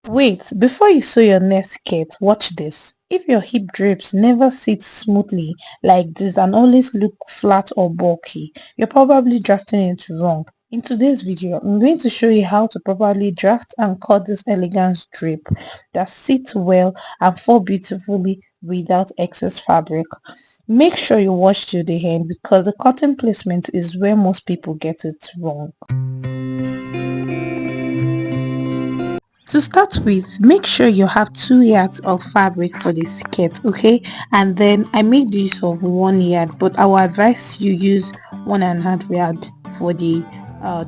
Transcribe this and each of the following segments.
Wait, before you sew your next skirt, watch this. If your hip drapes never sit smoothly like this and always look flat or bulky, you're probably drafting it wrong. In today's video, I'm going to show you how to properly draft and cut this elegant drape that sits well and fall beautifully without excess fabric. Make sure you watch till the end because the cutting placement is where most people get it wrong. To start with, make sure you have 2 yards of fabric for the skirt, okay? And then I made use of 1 yard, but I would advise you use 1.5 yard for the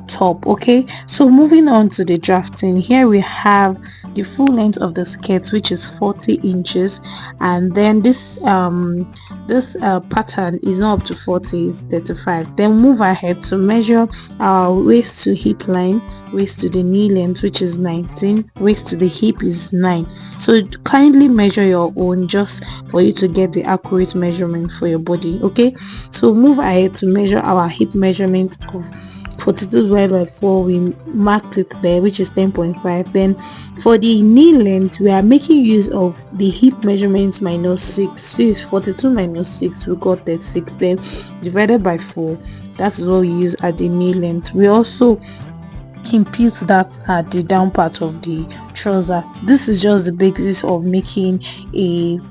top, okay? So moving on to the drafting, here we have the full length of the skirt, which is 40 inches, and then this pattern is not up to 40, it's 35. Then move ahead to measure our waist to hip line, waist to the knee length, which is 19, waist to the hip is 9. So kindly measure your own just for you to get the accurate measurement for your body, okay? So move ahead to measure our hip measurement of 42 divided by 4. We marked it there, which is 10.5. Then for the knee length, we are making use of the hip measurements minus 6. So it's 42 minus 6, we got 36. Then divided by 4, that's what we use at the knee length. We also impute that at the down part of the trouser. This is just the basis of making a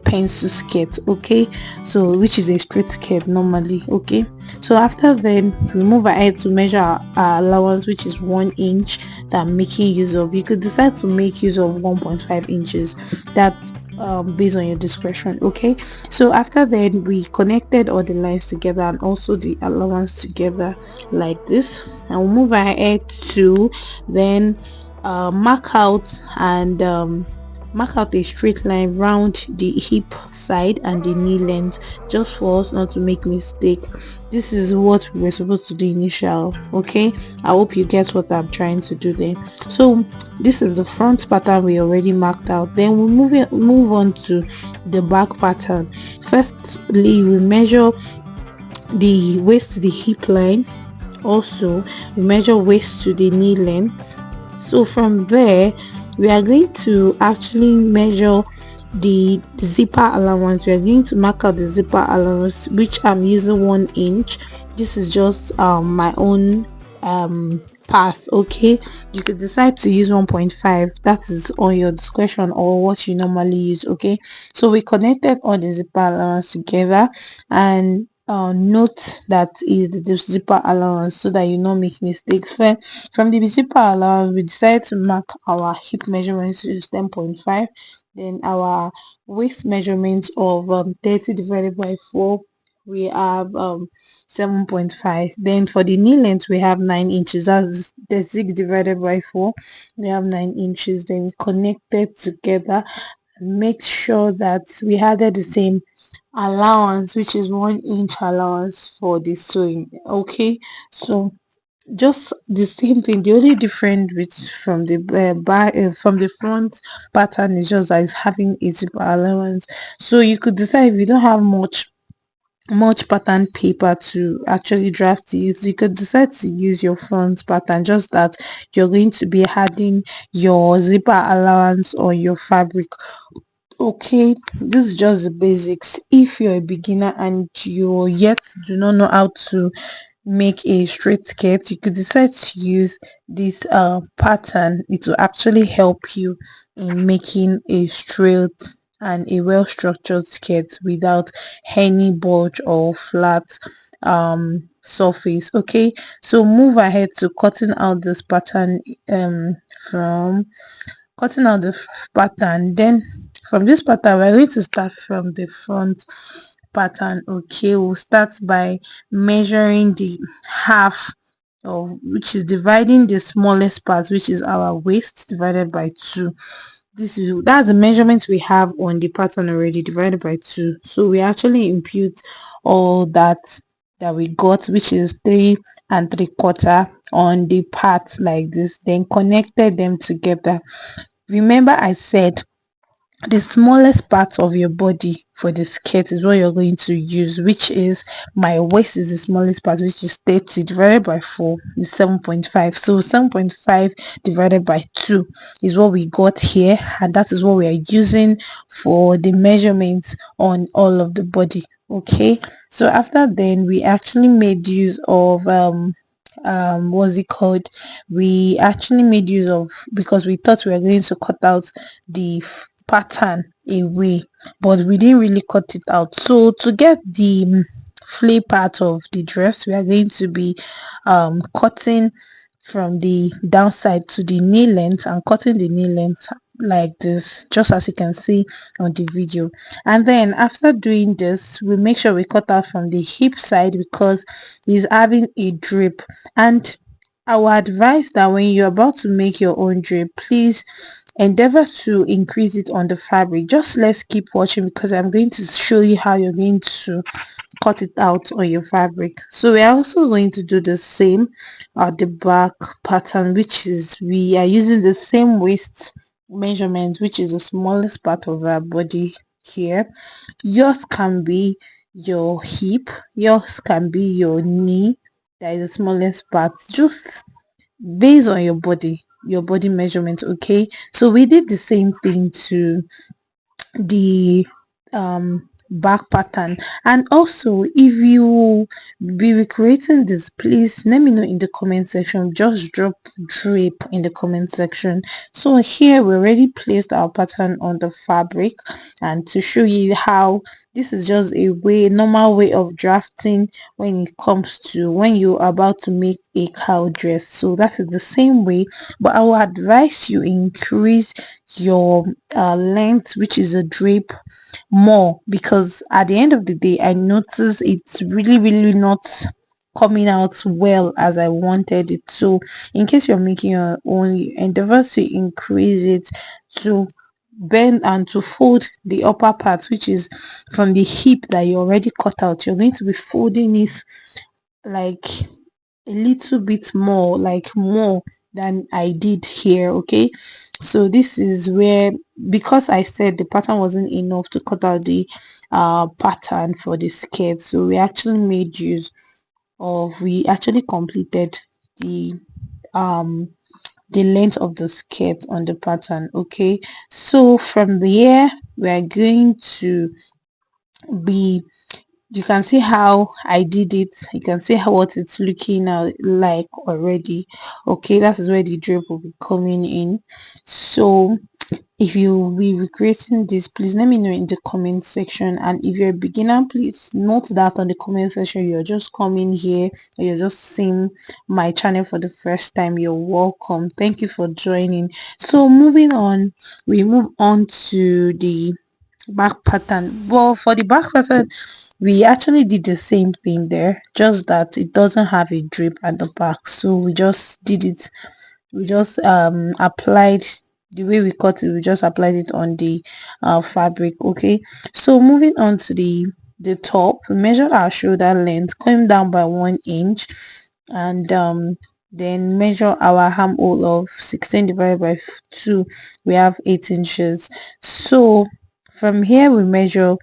pencil skirt, okay? So which is a straight skirt normally, okay? So after then we move ahead to measure our allowance, which is 1 inch that I'm making use of. You could decide to make use of 1.5 inches. That's based on your discretion, okay? So after that we connected all the lines together and also the allowance together like this, and we'll move ahead to then mark out and mark out a straight line round the hip side and the knee length, just for us not to make mistake. This is what we were supposed to do initial, okay? I hope you get what I'm trying to do there. So this is the front pattern we already marked out. Then we move on to the back pattern. Firstly, we measure the waist to the hip line. Also, we measure waist to the knee length. So from there we are going to actually measure the zipper allowance. We are going to mark out the zipper allowance, which I'm using 1 inch. This is just my own path, okay? You could decide to use 1.5, that is on your discretion, or what you normally use, okay? So we connected all the zipper allowance together, and note that is the zipper allowance so that you not make mistakes. From the zipper allowance, we decided to mark our hip measurements, which is 10.5. Then our waist measurements of 30 divided by 4, we have 7.5. Then for the knee length we have 9 inches, that's the 6 divided by 4, we have 9 inches. Then we connected together, make sure that we added the same allowance, which is 1 inch allowance for the sewing, okay? So just the same thing, the only difference with from the from the front pattern is just that it's having a zipper allowance. So you could decide, if you don't have much pattern paper to actually draft use, you could decide to use your front pattern, just that you're going to be adding your zipper allowance or your fabric, okay? This is just the basics. If you're a beginner and you yet do not know how to make a straight skirt, you could decide to use this pattern. It will actually help you in making a straight and a well structured skirt without any bulge or flat surface, okay? So move ahead to cutting out this pattern, from cutting out the pattern. Then from this pattern we're going to start from the front pattern, okay? We'll start by measuring the half of, which is dividing the smallest part, which is our waist, divided by 2. That's the measurement we have on the pattern already, divided by 2. So we actually impute all that we got, which is 3 3/4 on the part like this, then connected them together. Remember I said the smallest part of your body for the skirt is what you're going to use, which is my waist is the smallest part, which is 30 divided by 4 is 7.5. So 7.5 divided by 2 is what we got here, and that is what we are using for the measurements on all of the body. Okay, so after then we actually made use of what's it called, we actually made use of, because we thought we were going to cut out the pattern away, but we didn't really cut it out. So to get the flay part of the dress, we are going to be cutting from the downside to the knee length and cutting the knee length like this, just as you can see on the video. And then after doing this, we make sure we cut out from the hip side because he's having a drape. And our advice that when you're about to make your own drape, please endeavor to increase it on the fabric. Just let's keep watching because I'm going to show you how you're going to cut it out on your fabric. So we are also going to do the same at the back pattern, which is we are using the same waist measurement, which is the smallest part of our body here. Yours can be your hip, yours can be your knee, that is the smallest part, just based on your body measurement. Okay, so we did the same thing to the back pattern. And also, if you be recreating this, please let me know in the comment section. Just drop drape in the comment section. So here we already placed our pattern on the fabric, and to show you how this is just a normal way of drafting when it comes to when you're about to make a cow dress. So that is the same way, but I would advise you increase your length, which is a drape, more, because at the end of the day I notice it's really not coming out well as I wanted it. So in case you're making your own, endeavor to increase it, to bend and to fold the upper part, which is from the hip that you already cut out. You're going to be folding it like a little bit more, like more than I did here. Okay, so this is where, because I said the pattern wasn't enough to cut out the pattern for the skirt, so we actually made use of, we actually completed the um the length of the skirt on the pattern. Okay, so from there we are going to be, you can see how I did it, you can see how what it's looking like already. Okay, that is where the drape will be coming in. So if you will be recreating this, please let me know in the comment section. And if you're a beginner, please note that on the comment section. You're just coming here or you're just seeing my channel for the first time, you're welcome. Thank you for joining. So moving on, we move on to the back pattern. Well, for the back pattern, we actually did the same thing there, just that it doesn't have a drape at the back, so we just did it, we just applied the way we cut it, we just applied it on the fabric. Okay, so moving on to the top, we measured our shoulder length, coming down by 1 inch, and then measure our armhole of 16 divided by 2, we have 8 inches. So from here we measure,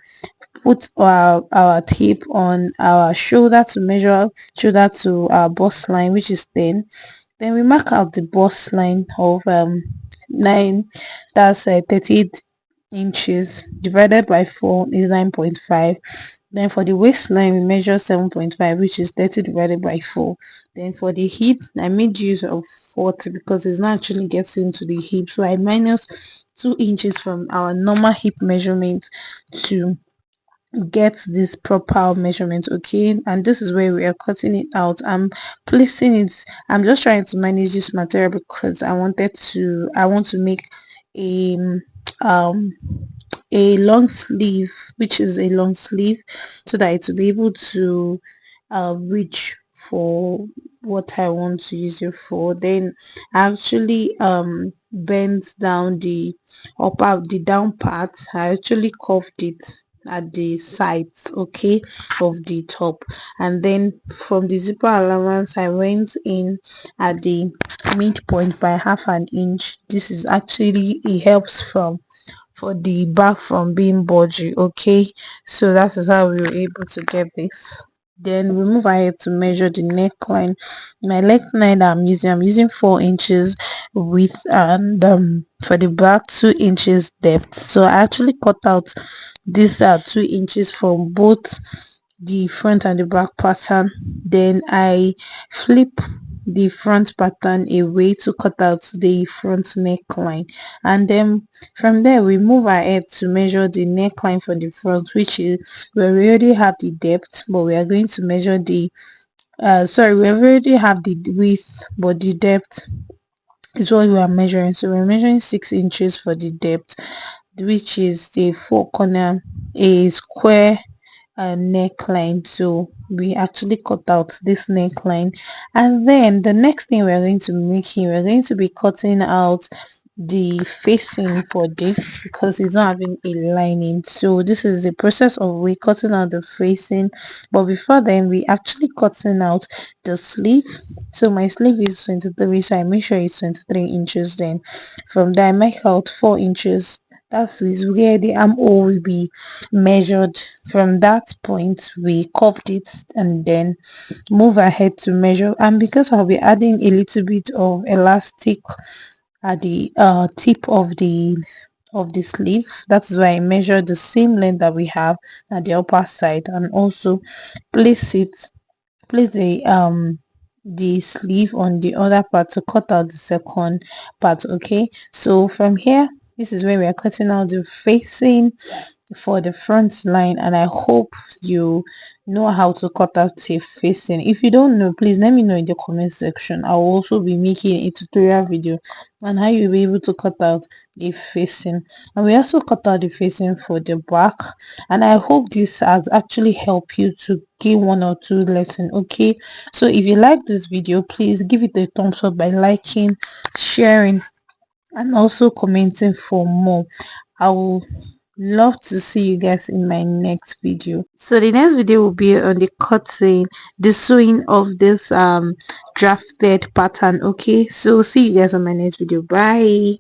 put our tape on our shoulder to measure shoulder to our bust line, which is 10. Then we mark out the bust line of 9, that's 38 inches, divided by 4 is 9.5. Then for the waistline we measure 7.5, which is 30 divided by 4. Then for the hip I made use of 40 because it's not actually getting to the hip, so I minus 2 inches from our normal hip measurement to get this proper measurement. Okay, and this is where we are cutting it out. I'm placing it, I'm just trying to manage this material because I want to make a um a long sleeve, which is a long sleeve, so that it will be able to reach for what I want to use it for. Then I actually bend down the upper, the down part, I actually curved it at the sides, okay, of the top. And then from the zipper allowance I went in at the midpoint by 1/2 inch. This is actually, it helps for the back from being bulgy. Okay, so that is how we were able to get this. Then we move ahead to measure the neckline. My neckline that I'm using 4 inches width, and for the back 2 inches depth. So I actually cut out these 2 inches from both the front and the back pattern. Then I flip the front pattern away to cut out the front neckline, and then from there we move ahead to measure the neckline for the front, which is where we already have the depth, but we are going to measure the sorry, we already have the width, but the depth is what we are measuring. So we're measuring 6 inches for the depth, which is the four corner, a square neckline. So we actually cut out this neckline, and then the next thing we're going to be making, we're going to be cutting out the facing for this because it's not having a lining. So this is the process of we cutting out the facing, but before then we actually cutting out the sleeve. So my sleeve is 23, so I make sure it's 23 inches. Then from there I make out 4 inches. That is where the armhole will be measured. From that point we curved it and then move ahead to measure, and because I'll be adding a little bit of elastic at the tip of the sleeve, that's why I measure the same length that we have at the upper side, and also place it place the sleeve on the other part to cut out the second part. Okay, so from here, this is where we are cutting out the facing for the front line, and I hope you know how to cut out a facing. If you don't know, please let me know in the comment section. I'll also be making a tutorial video on how you'll be able to cut out a facing, and we also cut out the facing for the back, and I hope this has actually helped you to gain one or two lessons. Okay, so if you like this video, please give it a thumbs up by liking, sharing, and also commenting for more. I will love to see you guys in my next video. So the next video will be on the cutting, the sewing of this drafted pattern. Okay, so see you guys on my next video. Bye.